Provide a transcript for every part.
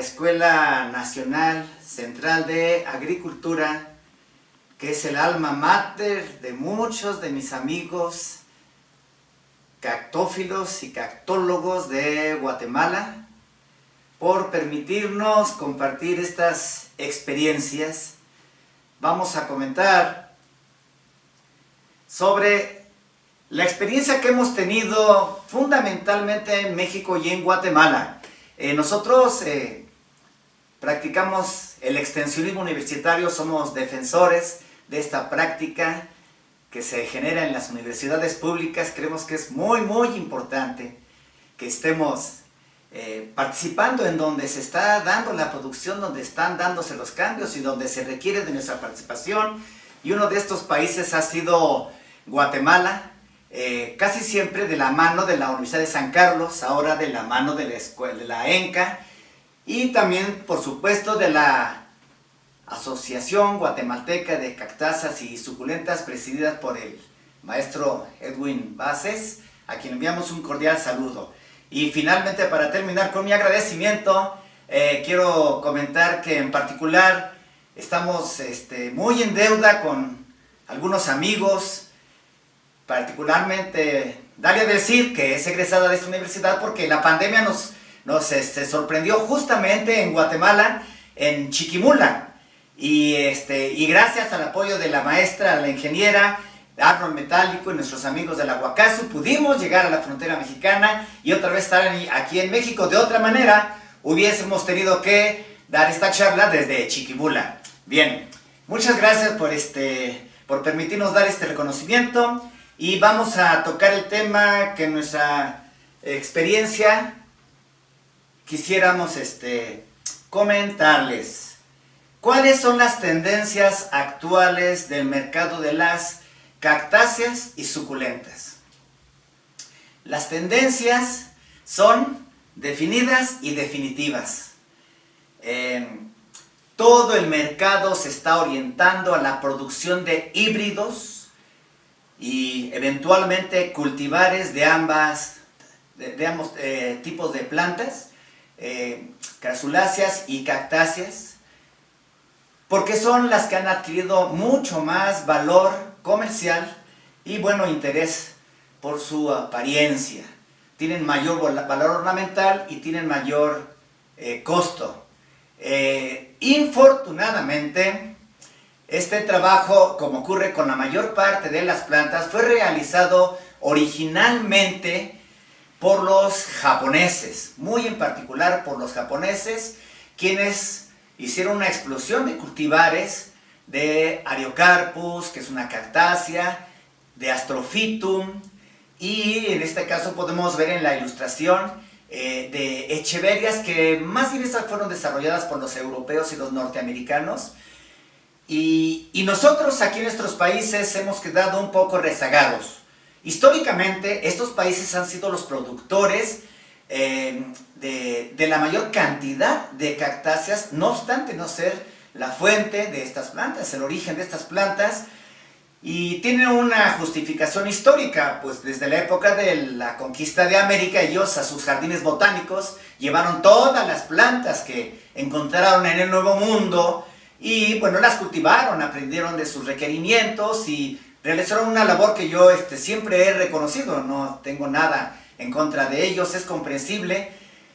Escuela Nacional Central de Agricultura, que es el alma mater de muchos de mis amigos cactófilos y cactólogos de Guatemala, por permitirnos compartir estas experiencias. Vamos a comentar sobre la experiencia que hemos tenido fundamentalmente en México y en Guatemala. Nosotros practicamos el extensionismo universitario, somos defensores de esta práctica que se genera en las universidades públicas. Creemos que es muy importante que estemos participando en donde se está dando la producción, donde están dándose los cambios y donde se requiere de nuestra participación. Y uno de estos países ha sido Guatemala, casi siempre de la mano de la Universidad de San Carlos, ahora de la mano de la escuela, de la ENCA, y también por supuesto de la Asociación Guatemalteca de Cactáceas y Suculentas, presidida por el maestro Edwin Bases, a quien enviamos un cordial saludo. Y finalmente, para terminar con mi agradecimiento, quiero comentar que en particular estamos muy en deuda con algunos amigos, particularmente Dalia Decir, que es egresada de esta universidad, porque la pandemia nos sorprendió justamente en Guatemala, en Chiquimula, y gracias al apoyo de la maestra, la ingeniera Arnold Metálico y nuestros amigos de la Huacasu, pudimos llegar a la frontera mexicana y otra vez estar aquí en México. De otra manera, hubiésemos tenido que dar esta charla desde Chiquimula. Bien, muchas gracias por permitirnos dar este reconocimiento, y vamos a tocar el tema que en nuestra experiencia quisiéramos comentarles. ¿Cuáles son las tendencias actuales del mercado de las cactáceas y suculentas? Las tendencias son definidas y definitivas. Todo el mercado se está orientando a la producción de híbridos y eventualmente cultivares de ambos tipos de plantas, crasuláceas y cactáceas, porque son las que han adquirido mucho más valor comercial y interés por su apariencia. Tienen mayor valor ornamental y tienen mayor costo. Infortunadamente, este trabajo, como ocurre con la mayor parte de las plantas, fue realizado originalmente por los japoneses, muy en particular por los japoneses, quienes hicieron una explosión de cultivares de Ariocarpus, que es una cactácea, de Astrophytum, y en este caso podemos ver en la ilustración de Echeverias, que más bien estas fueron desarrolladas por los europeos y los norteamericanos, y nosotros aquí en nuestros países hemos quedado un poco rezagados. Históricamente estos países han sido los productores de la mayor cantidad de cactáceas, no obstante no ser la fuente de estas plantas, el origen de estas plantas, y tiene una justificación histórica, pues desde la época de la conquista de América, ellos a sus jardines botánicos llevaron todas las plantas que encontraron en el Nuevo Mundo y las cultivaron, aprendieron de sus requerimientos y realizaron una labor que yo siempre he reconocido. No tengo nada en contra de ellos, es comprensible.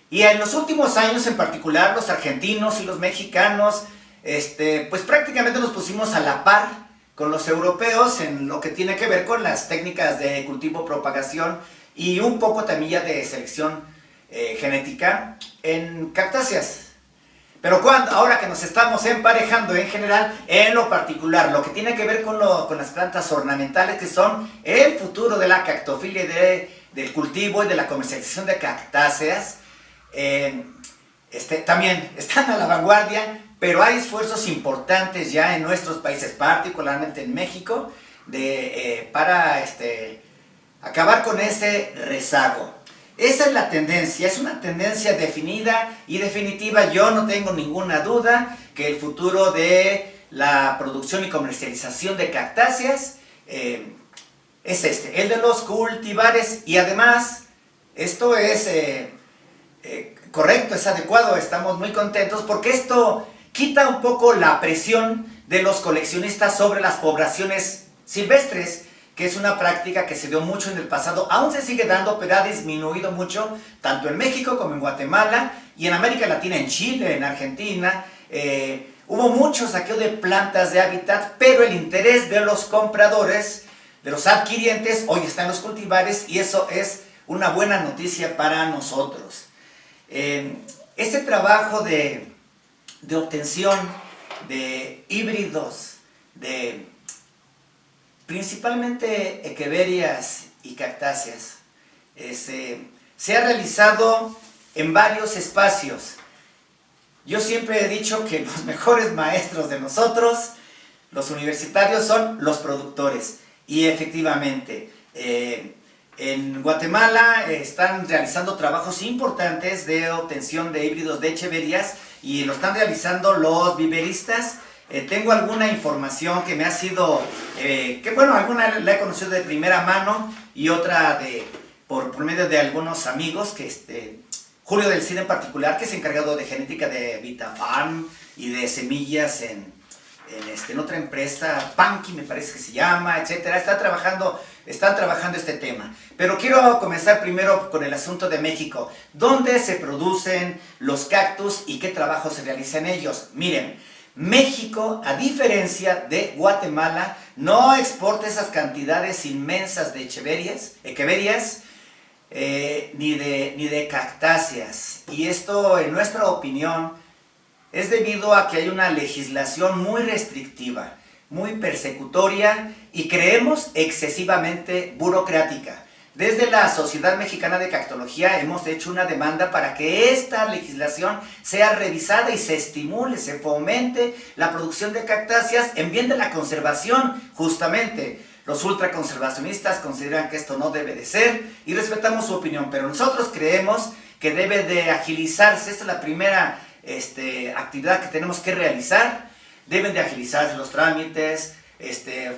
Y en los últimos años en particular, los argentinos y los mexicanos, pues prácticamente nos pusimos a la par con los europeos en lo que tiene que ver con las técnicas de cultivo, propagación y un poco también ya de selección genética en cactáceas. Pero ahora que nos estamos emparejando en general, en lo particular, lo que tiene que ver con las plantas ornamentales, que son el futuro de la cactofilia y del cultivo y de la comercialización de cactáceas, también están a la vanguardia, pero hay esfuerzos importantes ya en nuestros países, particularmente en México, para acabar con ese rezago. Esa es la tendencia, es una tendencia definida y definitiva. Yo no tengo ninguna duda que el futuro de la producción y comercialización de cactáceas es el de los cultivares, y además esto es Correcto, es adecuado, estamos muy contentos porque esto quita un poco la presión de los coleccionistas sobre las poblaciones silvestres, que es una práctica que se dio mucho en el pasado, aún se sigue dando, pero ha disminuido mucho, tanto en México como en Guatemala, y en América Latina, en Chile, en Argentina. Hubo mucho saqueo de plantas de hábitat, pero el interés de los compradores, de los adquirientes, hoy está en los cultivares, y eso es una buena noticia para nosotros. Este trabajo de obtención de híbridos, de principalmente echeverias y cactáceas, se ha realizado en varios espacios. Yo siempre he dicho que los mejores maestros de nosotros, los universitarios, son los productores. Y efectivamente, en Guatemala están realizando trabajos importantes de obtención de híbridos de echeverias y lo están realizando los viveristas. Tengo alguna información que me ha sido, alguna la he conocido de primera mano y otra por medio de algunos amigos, que Julio del Cid en particular, que es encargado de genética de Vitafarm y de semillas en otra empresa, Panky me parece que se llama, etcétera. Están trabajando este tema. Pero quiero comenzar primero con el asunto de México. ¿Dónde se producen los cactus y qué trabajo se realiza en ellos? Miren, México, a diferencia de Guatemala, no exporta esas cantidades inmensas de echeverias, ni de cactáceas. Y esto, en nuestra opinión, es debido a que hay una legislación muy restrictiva, muy persecutoria y creemos excesivamente burocrática. Desde la Sociedad Mexicana de Cactología hemos hecho una demanda para que esta legislación sea revisada y se estimule, se fomente la producción de cactáceas en bien de la conservación, justamente. Los ultraconservacionistas consideran que esto no debe de ser y respetamos su opinión, pero nosotros creemos que debe de agilizarse. Esta es la primera actividad que tenemos que realizar. Deben de agilizarse los trámites,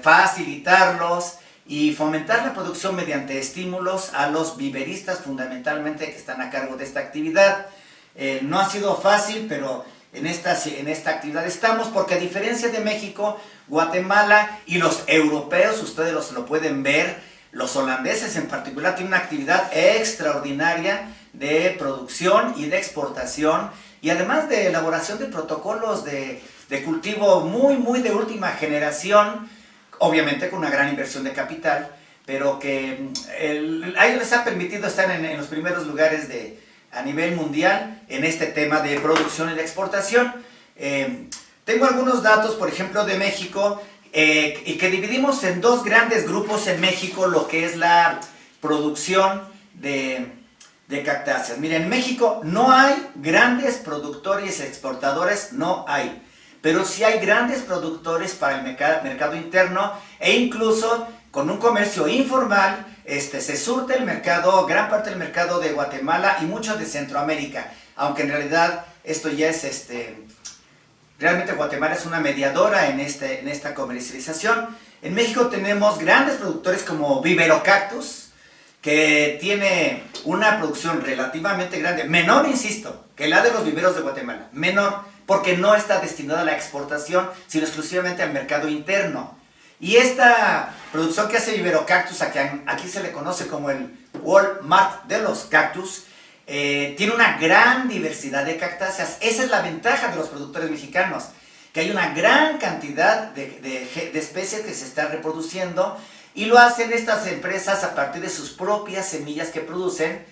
facilitarlos y fomentar la producción mediante estímulos a los viveristas fundamentalmente que están a cargo de esta actividad. No ha sido fácil, pero en esta actividad estamos, porque a diferencia de México, Guatemala y los europeos, ustedes lo pueden ver, los holandeses en particular tienen una actividad extraordinaria de producción y de exportación y además de elaboración de protocolos de cultivo muy de última generación, obviamente con una gran inversión de capital, pero que a ellos les ha permitido estar en los primeros lugares a nivel mundial en este tema de producción y de exportación. Tengo algunos datos, por ejemplo, de México, y que dividimos en dos grandes grupos en México lo que es la producción de cactáceas. Miren, en México no hay grandes productores exportadores, no hay. Pero sí hay grandes productores para el mercado interno e incluso con un comercio informal se surte el mercado, gran parte del mercado de Guatemala y mucho de Centroamérica. Aunque en realidad esto ya es realmente Guatemala es una mediadora en esta comercialización. En México tenemos grandes productores como Vivero Cactus, que tiene una producción relativamente grande, menor, insisto, que la de los viveros de Guatemala, menor, porque no está destinada a la exportación, sino exclusivamente al mercado interno. Y esta producción que hace Vivero Cactus, aquí se le conoce como el Walmart de los cactus, tiene una gran diversidad de cactáceas. Esa es la ventaja de los productores mexicanos, que hay una gran cantidad de especies que se están reproduciendo y lo hacen estas empresas a partir de sus propias semillas que producen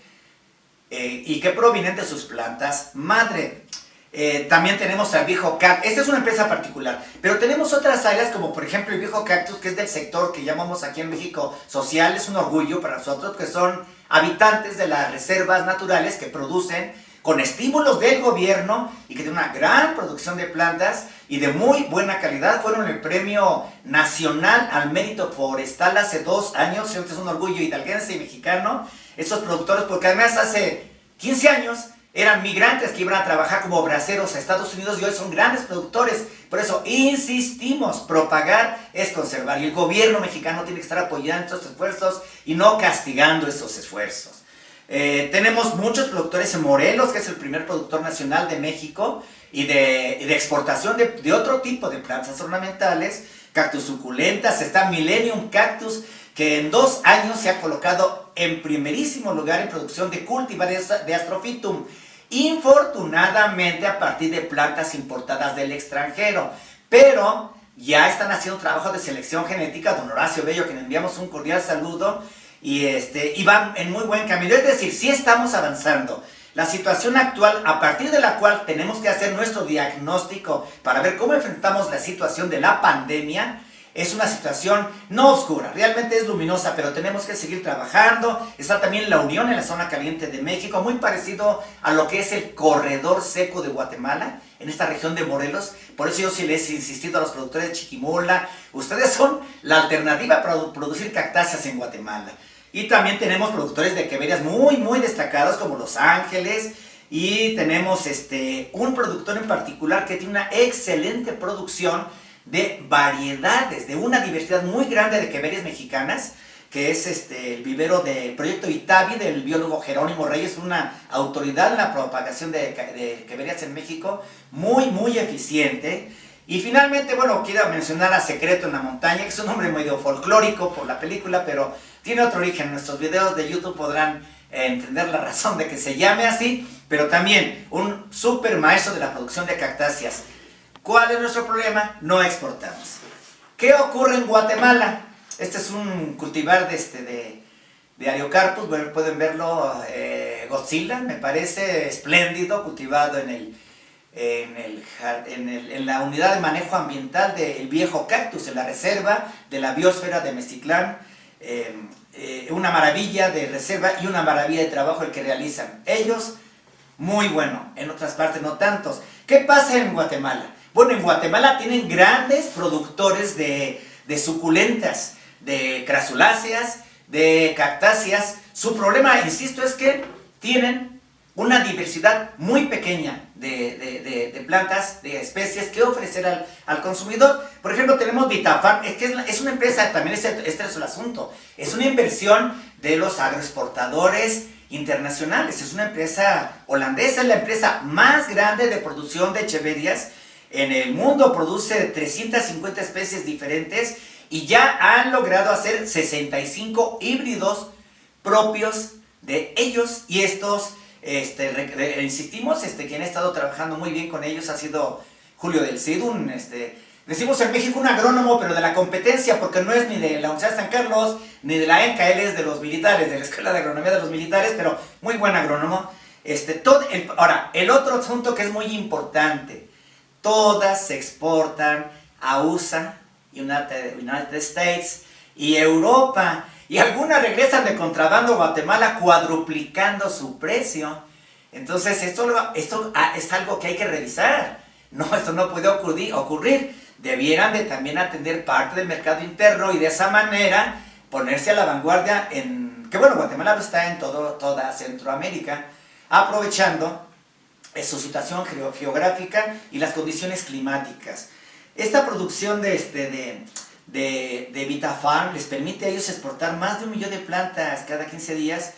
y que provienen de sus plantas madre. También tenemos al Viejo Cactus. Esta es una empresa particular, pero tenemos otras áreas como por ejemplo el Viejo Cactus, que es del sector que llamamos aquí en México social. Es un orgullo para nosotros, que son habitantes de las reservas naturales que producen con estímulos del gobierno y que tienen una gran producción de plantas y de muy buena calidad. Fueron el Premio Nacional al Mérito Forestal hace 2 años. Este es un orgullo hidalguense y mexicano, estos productores, porque además hace 15 años eran migrantes que iban a trabajar como braceros a Estados Unidos y hoy son grandes productores. Por eso insistimos, propagar es conservar. Y el gobierno mexicano tiene que estar apoyando estos esfuerzos y no castigando estos esfuerzos. Tenemos muchos productores en Morelos, que es el primer productor nacional de México, y de exportación de otro tipo de plantas ornamentales, cactus suculentas. Está Millennium Cactus, que en 2 años se ha colocado en primerísimo lugar en producción de cultivar de Astrophytum, infortunadamente a partir de plantas importadas del extranjero, pero ya están haciendo trabajo de selección genética. Don Horacio Bello, a quien enviamos un cordial saludo, y van en muy buen camino. Es decir, sí estamos avanzando. La situación actual, a partir de la cual tenemos que hacer nuestro diagnóstico para ver cómo enfrentamos la situación de la pandemia, es una situación no oscura, realmente es luminosa, pero tenemos que seguir trabajando. Está también la Unión en la zona caliente de México, muy parecido a lo que es el corredor seco de Guatemala, en esta región de Morelos. Por eso yo sí les he insistido a los productores de Chiquimula, ustedes son la alternativa para producir cactáceas en Guatemala. Y también tenemos productores de queverias muy destacados como Los Ángeles, y tenemos un productor en particular que tiene una excelente producción de variedades, de una diversidad muy grande de queverias mexicanas, que es el vivero del Proyecto Itabi del biólogo Jerónimo Reyes, una autoridad en la propagación de queverias en México, muy eficiente. Y finalmente, bueno, quiero mencionar a Secreto en la Montaña, que es un nombre medio folclórico por la película, pero tiene otro origen. En nuestros videos de YouTube podrán entender la razón de que se llame así, pero también un súper maestro de la producción de cactáceas. ¿Cuál es nuestro problema? No exportamos. ¿Qué ocurre en Guatemala? Este es un cultivar de Ariocarpus, bueno, pueden verlo, Godzilla, me parece espléndido, cultivado en la unidad de manejo ambiental del Viejo Cactus, en la reserva de la biosfera de Meztitlán. Una maravilla de reserva y una maravilla de trabajo el que realizan. Ellos, muy bueno, en otras partes no tantos. ¿Qué pasa en Guatemala? Bueno, en Guatemala tienen grandes productores de suculentas, de crasuláceas, de cactáceas. Su problema, insisto, es que tienen una diversidad muy pequeña de plantas, de especies que ofrecer al consumidor. Por ejemplo, tenemos Vitafarm, es una empresa, también este es el asunto, es una inversión de los agroexportadores internacionales. Es una empresa holandesa, es la empresa más grande de producción de echeverias en el mundo, produce 350 especies diferentes y ya han logrado hacer 65 híbridos propios de ellos. Y estos, insistimos, quien ha estado trabajando muy bien con ellos ha sido Julio del Cid, decimos en México un agrónomo, pero de la competencia, porque no es ni de la Universidad de San Carlos, ni de la ENCA, él es de los militares, de la Escuela de Agronomía de los Militares, pero muy buen agrónomo. Ahora, el otro asunto que es muy importante, todas se exportan a USA, United States y Europa, y algunas regresan de contrabando a Guatemala cuadruplicando su precio. Entonces esto es algo que hay que revisar. No, esto no puede ocurrir. Debieran de también atender parte del mercado interno y de esa manera ponerse a la vanguardia que bueno, Guatemala está en toda Centroamérica, aprovechando su situación geográfica y las condiciones climáticas. Esta producción de Vitafarm les permite a ellos exportar más de 1 millón de plantas cada 15 días,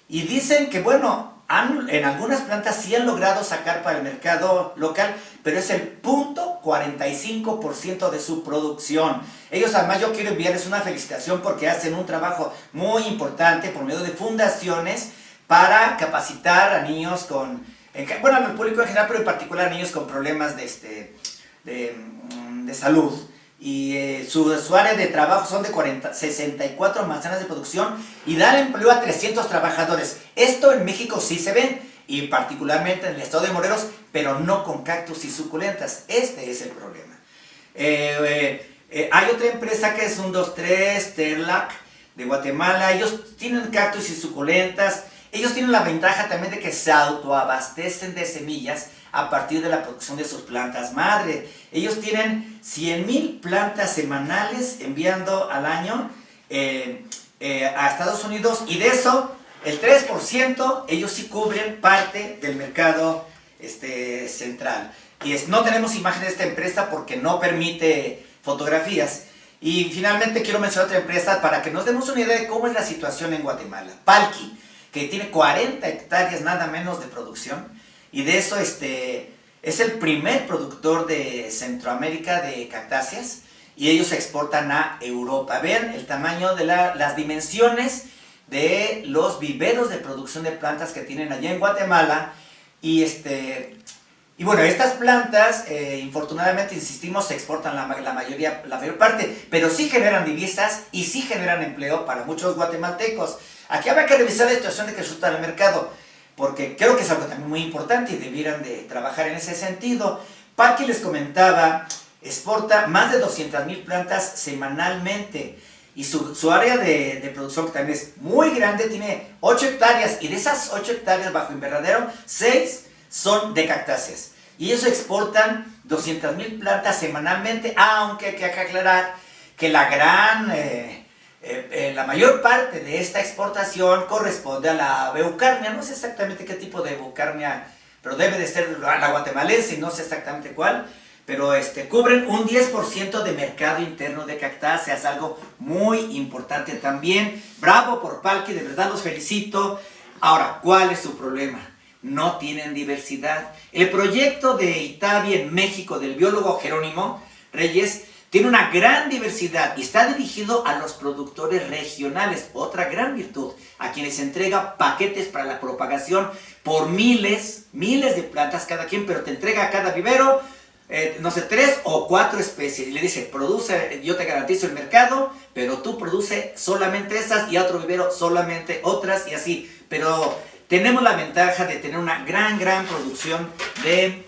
y dicen que bueno, en algunas plantas sí han logrado sacar para el mercado local, pero es el 0.45% de su producción. Ellos, además, yo quiero enviarles una felicitación porque hacen un trabajo muy importante por medio de fundaciones para capacitar a niños bueno, al público en general, pero en particular a niños con problemas de salud. Y su área de trabajo son de 64 manzanas de producción y dan empleo a 300 trabajadores. Esto en México sí se ve, y particularmente en el estado de Morelos, pero no con cactus y suculentas. Este es el problema. Hay otra empresa que es 123 Terlac de Guatemala. Ellos tienen cactus y suculentas. Ellos tienen la ventaja también de que se autoabastecen de semillas a partir de la producción de sus plantas madre. Ellos tienen 100,000 plantas semanales enviando al año a Estados Unidos, y de eso el 3% ellos sí cubren parte del mercado central. Y no tenemos imagen de esta empresa porque no permite fotografías. Y finalmente quiero mencionar otra empresa para que nos demos una idea de cómo es la situación en Guatemala. Palki. que tiene 40 hectáreas nada menos de producción, y de eso es el primer productor de Centroamérica de cactáceas, y ellos exportan a Europa. Vean el tamaño de las dimensiones de los viveros de producción de plantas que tienen allá en Guatemala, y bueno, estas plantas, infortunadamente, insistimos, se exportan la mayor parte, pero sí generan divisas y sí generan empleo para muchos guatemaltecos. Aquí habrá que revisar la situación de que resulta en el mercado, porque creo que es algo también muy importante y debieran de trabajar en ese sentido. Paqui, les comentaba, exporta más de 200,000 plantas semanalmente, y su área de producción, que también es muy grande, tiene 8 hectáreas, y de esas 8 hectáreas bajo invernadero, 6 son de cactáceas. Y ellos exportan 200,000 plantas semanalmente, aunque hay que aclarar que la mayor parte de esta exportación corresponde a la Beucarnia. No sé exactamente qué tipo de Beucarnia, pero debe de ser la guatemalense, no sé exactamente cuál. Pero cubren un 10% de mercado interno de cactáceas, algo muy importante también. Bravo por Paqui, de verdad los felicito. Ahora, ¿cuál es su problema? No tienen diversidad. El proyecto de Itabi en México del biólogo Jerónimo Reyes tiene una gran diversidad y está dirigido a los productores regionales, otra gran virtud, a quienes entrega paquetes para la propagación por miles de plantas cada quien, pero te entrega a cada vivero, no sé, 3 o 4 especies, y le dice, produce, yo te garantizo el mercado, pero tú produce solamente esas, y a otro vivero solamente otras, y así. Pero tenemos la ventaja de tener una gran producción de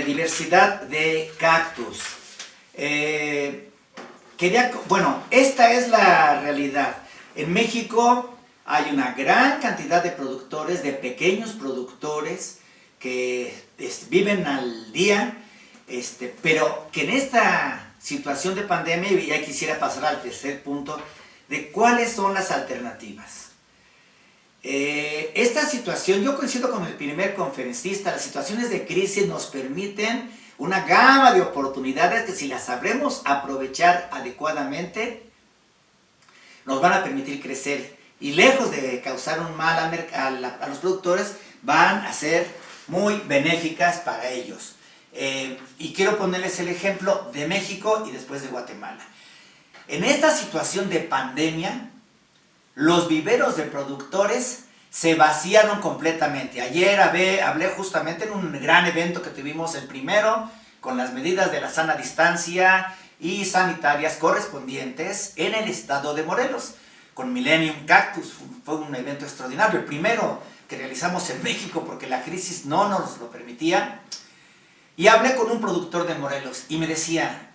diversidad de cactus. Bueno, esta es la realidad. En México hay una gran cantidad de productores, de pequeños productores, que viven al día, pero que en esta situación de pandemia, y ya quisiera pasar al tercer punto, de cuáles son las alternativas. Esta situación, yo coincido con el primer conferencista, las situaciones de crisis nos permiten una gama de oportunidades que, si las sabremos aprovechar adecuadamente, nos van a permitir crecer, y lejos de causar un mal a los productores, van a ser muy benéficas para ellos. Y quiero ponerles el ejemplo de México y después de Guatemala. En esta situación de pandemia, los viveros de productores se vaciaron completamente. Ayer hablé justamente en un gran evento que tuvimos, el primero, con las medidas de la sana distancia y sanitarias correspondientes en el estado de Morelos, con Millennium Cactus. Fue un evento extraordinario, el primero que realizamos en México, porque la crisis no nos lo permitía. Y hablé con un productor de Morelos y me decía,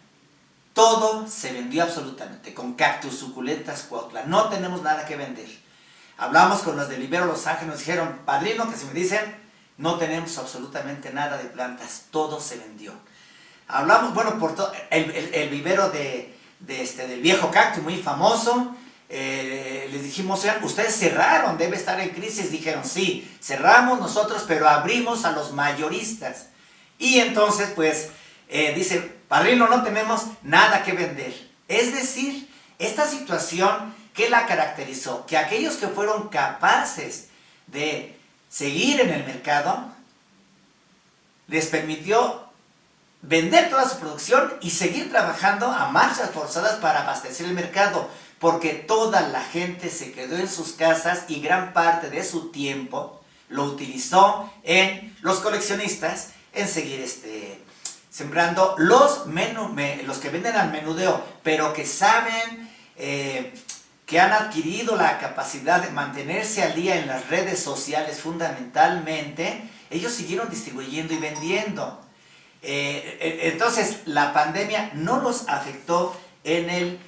todo se vendió absolutamente, con cactus, suculentas, cuautla, no tenemos nada que vender. Hablamos con los del vivero Los Ángeles, nos dijeron, padrino, que si me dicen, no tenemos absolutamente nada de plantas, todo se vendió. Hablamos, bueno, por el vivero del viejo cactus, muy famoso. Les dijimos, oigan, ustedes cerraron, debe estar en crisis. Dijeron, sí, cerramos nosotros, pero abrimos a los mayoristas. Y entonces, pues, dice, padrino, no tenemos nada que vender. Es decir, esta situación, ¿qué la caracterizó? Que aquellos que fueron capaces de seguir en el mercado, les permitió vender toda su producción y seguir trabajando a marchas forzadas para abastecer el mercado, porque toda la gente se quedó en sus casas y gran parte de su tiempo lo utilizó en los coleccionistas, en seguir sembrando los que venden al menudeo, pero que saben que han adquirido la capacidad de mantenerse al día en las redes sociales fundamentalmente. Ellos siguieron distribuyendo y vendiendo. Entonces la pandemia no los afectó en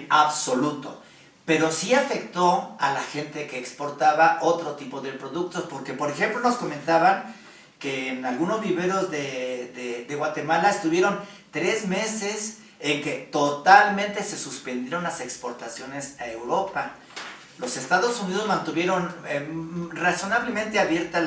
absoluto, pero sí afectó a la gente que exportaba otro tipo de productos, porque por ejemplo nos comentaban que en algunos viveros de Guatemala estuvieron 3 meses en que totalmente se suspendieron las exportaciones a Europa. Los Estados Unidos mantuvieron razonablemente abierta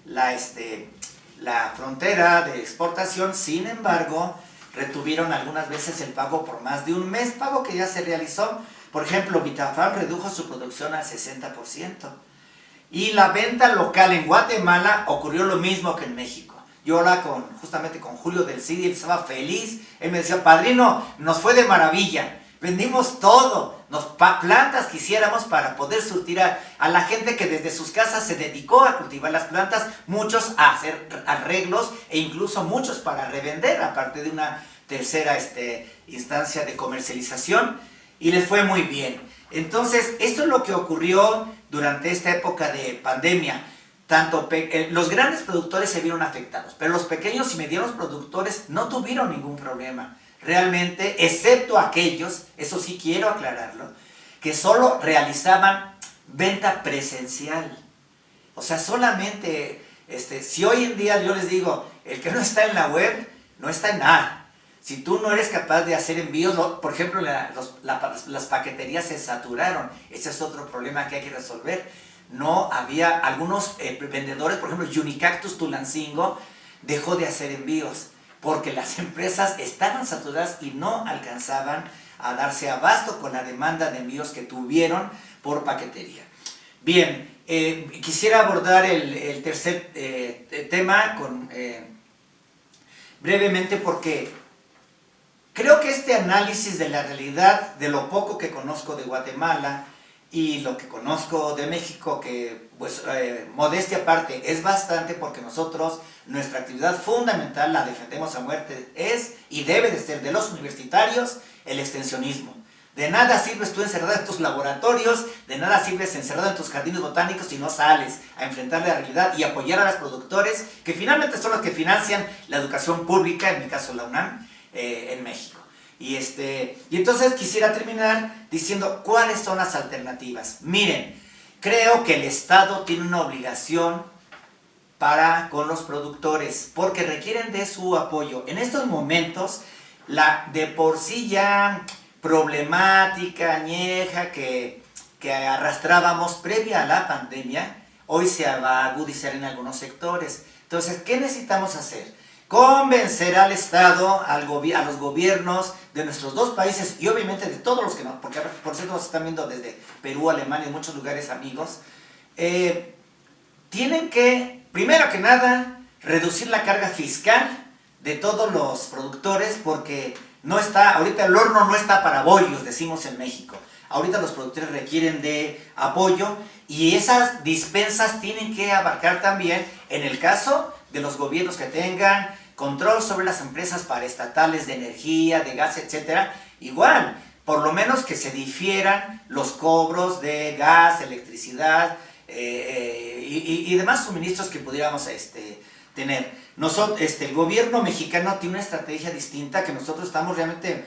la frontera de exportación, sin embargo, retuvieron algunas veces el pago por más de un mes, pago que ya se realizó, Por ejemplo, Vitafam redujo su producción al 60%. Y la venta local en Guatemala ocurrió lo mismo que en México. Yo hablaba justamente con Julio del CIDI, él estaba feliz. Él me decía, padrino, nos fue de maravilla. Vendimos todo, plantas quisiéramos para poder surtir a la gente que desde sus casas se dedicó a cultivar las plantas, muchos a hacer arreglos e incluso muchos para revender, aparte de una tercera instancia de comercialización, y les fue muy bien. Entonces, esto es lo que ocurrió durante esta época de pandemia. Los grandes productores se vieron afectados, pero los pequeños y medianos productores no tuvieron ningún problema. Realmente, excepto aquellos, eso sí quiero aclararlo, que solo realizaban venta presencial. O sea, solamente, si hoy en día yo les digo, el que no está en la web, no está en nada. Si tú no eres capaz de hacer envíos, por ejemplo, las paqueterías se saturaron. Ese es otro problema que hay que resolver. No había algunos vendedores, por ejemplo, Unicactus Tulancingo dejó de hacer envíos porque las empresas estaban saturadas y no alcanzaban a darse abasto con la demanda de envíos que tuvieron por paquetería. Bien, quisiera abordar el tercer tema brevemente porque creo que este análisis de la realidad, de lo poco que conozco de Guatemala y lo que conozco de México, que pues modestia aparte es bastante porque nosotros, nuestra actividad fundamental, la defendemos a muerte, es y debe de ser de los universitarios el extensionismo. De nada sirves tú encerrado en tus laboratorios, de nada sirves encerrado en tus jardines botánicos si no sales a enfrentar la realidad y apoyar a los productores, que finalmente son los que financian la educación pública, en mi caso la UNAM, en México. Y entonces quisiera terminar diciendo cuáles son las alternativas. Miren, creo que el Estado tiene una obligación con los productores, porque requieren de su apoyo. En estos momentos, la de por sí ya problemática, añeja, que arrastrábamos previa a la pandemia, hoy se va a agudizar en algunos sectores. Entonces, ¿qué necesitamos hacer? Convencer al Estado, a los gobiernos de nuestros dos países y obviamente de todos los que no, porque por cierto nos están viendo desde Perú, Alemania y muchos lugares amigos, tienen que, primero que nada, reducir la carga fiscal de todos los productores porque ahorita el horno no está para bollos, decimos en México. Ahorita los productores requieren de apoyo y esas dispensas tienen que abarcar también, en el caso de los gobiernos que tengan control sobre las empresas paraestatales de energía, de gas, etcétera, igual, por lo menos que se difieran los cobros de gas, electricidad y demás suministros que pudiéramos tener. El gobierno mexicano tiene una estrategia distinta que nosotros estamos realmente,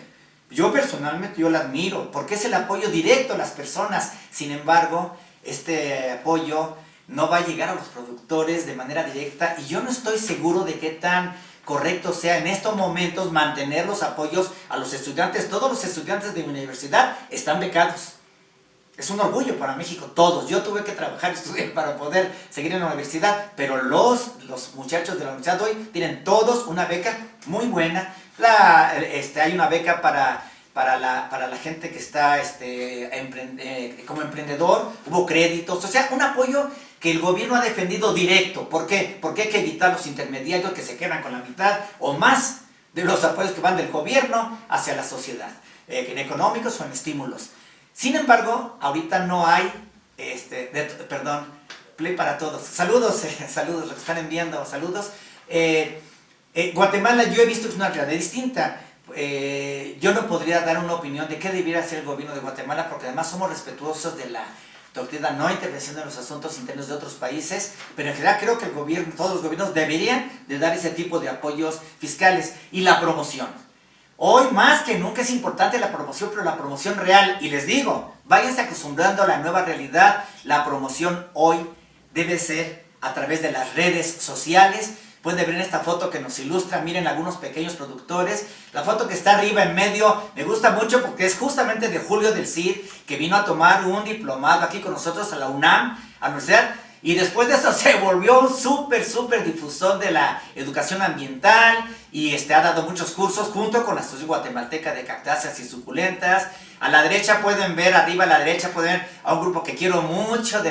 yo personalmente yo la admiro, porque es el apoyo directo a las personas. Sin embargo, este apoyo no va a llegar a los productores de manera directa y yo no estoy seguro de qué tan correcto sea en estos momentos mantener los apoyos a los estudiantes. Todos los estudiantes de mi universidad están becados. Es un orgullo para México, todos. Yo tuve que trabajar y estudiar para poder seguir en la universidad, pero los muchachos de la universidad hoy tienen todos una beca muy buena. Hay una beca para la gente que está como emprendedor, hubo créditos, o sea, un apoyo que el gobierno ha defendido directo. ¿Por qué? Porque hay que evitar los intermediarios que se quedan con la mitad o más de los apoyos que van del gobierno hacia la sociedad, en económicos o en estímulos. Sin embargo, ahorita no hay, play para todos. Saludos, saludos, los que están enviando, saludos. Guatemala yo he visto que es una realidad distinta. Yo no podría dar una opinión de qué debiera hacer el gobierno de Guatemala, porque además somos respetuosos de la doctrina no intervención en los asuntos internos de otros países, pero en general creo que todos los gobiernos deberían de dar ese tipo de apoyos fiscales. Y la promoción. Hoy más que nunca es importante la promoción, pero la promoción real. Y les digo, váyanse acostumbrando a la nueva realidad. La promoción hoy debe ser a través de las redes sociales. Pueden ver en esta foto que nos ilustra, miren algunos pequeños productores. La foto que está arriba en medio me gusta mucho porque es justamente de Julio del Cid, que vino a tomar un diplomado aquí con nosotros a la UNAM, a la universidad. Y después de eso se volvió un súper difusor de la educación ambiental y ha dado muchos cursos junto con la Asociación Guatemalteca de Cactáceas y Suculentas. A la derecha pueden ver, arriba a la derecha pueden ver a un grupo que quiero mucho,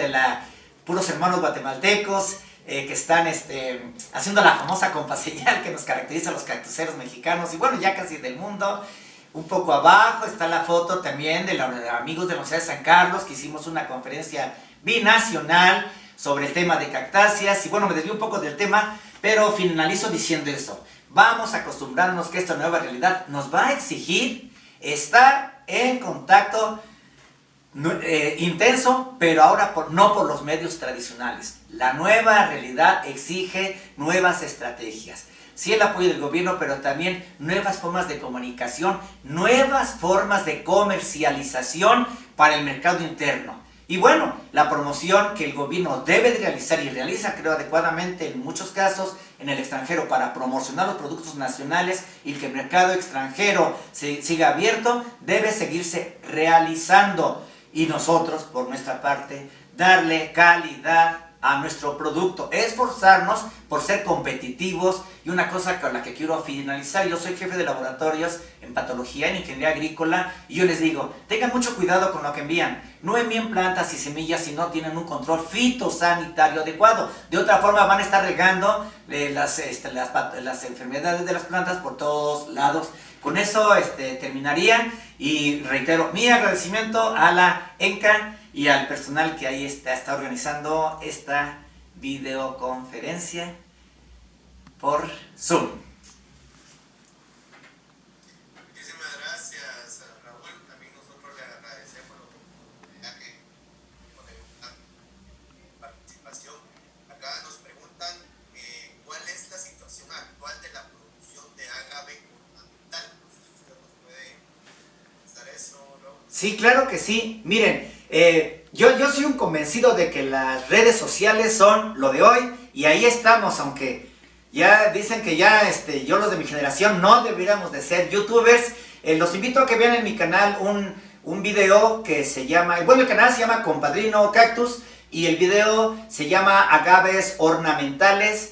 puros hermanos guatemaltecos, que están haciendo la famosa compaseñal que nos caracteriza a los cactuceros mexicanos y bueno, ya casi del mundo. Un poco abajo está la foto también de los amigos de la Universidad de San Carlos, que hicimos una conferencia binacional sobre el tema de cactáceas. Y bueno, me desvío un poco del tema, pero finalizo diciendo eso. Vamos a acostumbrarnos que esta nueva realidad nos va a exigir estar en contacto intenso, pero ahora no por los medios tradicionales. La nueva realidad exige nuevas estrategias. Sí, el apoyo del gobierno, pero también nuevas formas de comunicación, nuevas formas de comercialización para el mercado interno. Y bueno, la promoción que el gobierno debe de realizar y realiza, creo, adecuadamente en muchos casos en el extranjero para promocionar los productos nacionales y que el mercado extranjero siga abierto, debe seguirse realizando. Y nosotros, por nuestra parte, darle calidad a nuestro producto, esforzarnos por ser competitivos. Y una cosa con la que quiero finalizar: yo soy jefe de laboratorios en patología, en ingeniería agrícola, y yo les digo, tengan mucho cuidado con lo que envían. No envíen plantas y semillas si no tienen un control fitosanitario adecuado. De otra forma van a estar regando las enfermedades de las plantas por todos lados. Con eso terminaría, y reitero mi agradecimiento a la ENCA y al personal que ahí está organizando esta videoconferencia por Zoom. Muchísimas gracias, Raúl. También nosotros le agradecemos la oportunidad que nos dio la participación. Acá nos preguntan cuál es la situación actual de la producción de agave ornamental. No sé si usted nos puede contestar eso, ¿no? Sí, claro que sí. Miren, yo soy un convencido de que las redes sociales son lo de hoy, y ahí estamos, aunque ya dicen que ya yo, los de mi generación, no deberíamos de ser youtubers. Los invito a que vean en mi canal un video que se llama, bueno, el canal se llama Compadrino Cactus, y el video se llama Agaves Ornamentales.